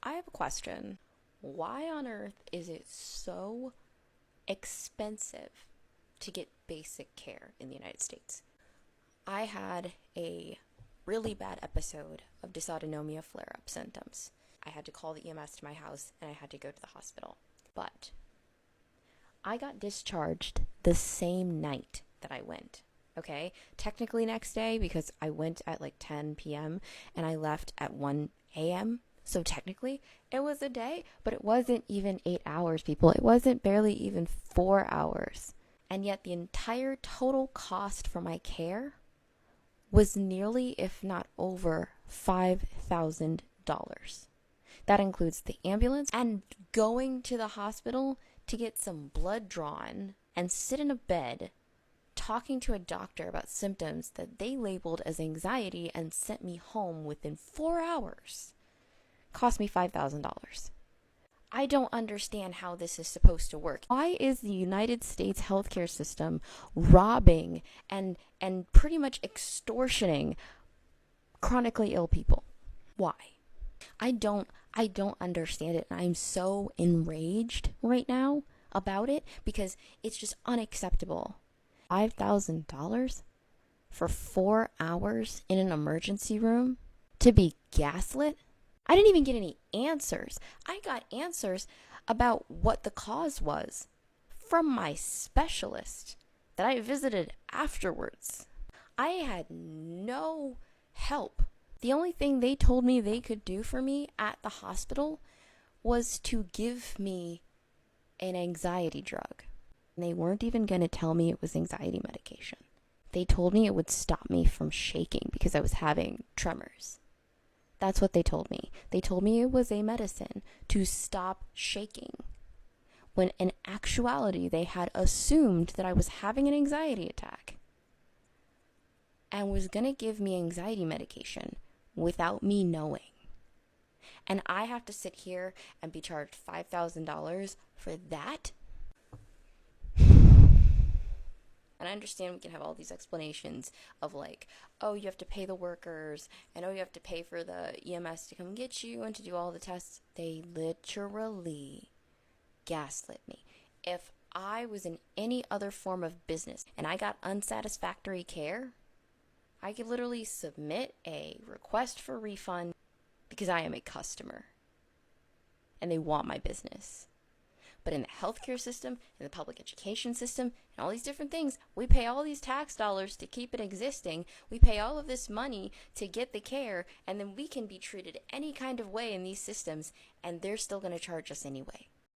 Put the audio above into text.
I have a question. Why on earth is it so expensive to get basic care in the United States? I had a really bad episode of dysautonomia flare-up symptoms. I had to call the EMS to my house and I had to go to the hospital. But I got discharged the same night that I went. Okay? Technically next day because I went at like 10 p.m. and I left at 1 a.m. So technically it was a day, but it wasn't even 8 hours, people. It wasn't barely even 4 hours. And yet the entire total cost for my care was nearly, if not over, $5,000. That includes the ambulance and going to the hospital to get some blood drawn and sit in a bed talking to a doctor about symptoms that they labeled as anxiety and sent me home within 4 hours. Cost me $5,000. I don't understand how this is supposed to work. Why is the United States healthcare system robbing and pretty much extortioning chronically ill people? Why? I don't understand it, and I'm so enraged right now about it because it's just unacceptable. $5,000 for 4 hours in an emergency room to be gaslit? I didn't even get any answers. I got answers about what the cause was from my specialist that I visited afterwards. I had no help. The only thing they told me they could do for me at the hospital was to give me an anxiety drug. And they weren't even going to tell me it was anxiety medication. They told me it would stop me from shaking because I was having tremors. That's what they told me. They told me it was a medicine to stop shaking. When in actuality, they had assumed that I was having an anxiety attack and was going to give me anxiety medication without me knowing. And I have to sit here and be charged $5,000 for that? And I understand we can have all these explanations of like, oh, you have to pay the workers, and oh, you have to pay for the EMS to come get you and to do all the tests. They literally gaslit me. If I was in any other form of business and I got unsatisfactory care, I could literally submit a request for refund because I am a customer and they want my business. But in the healthcare system, in the public education system, and all these different things, we pay all these tax dollars to keep it existing. We pay all of this money to get the care, and then we can be treated any kind of way in these systems, and they're still going to charge us anyway.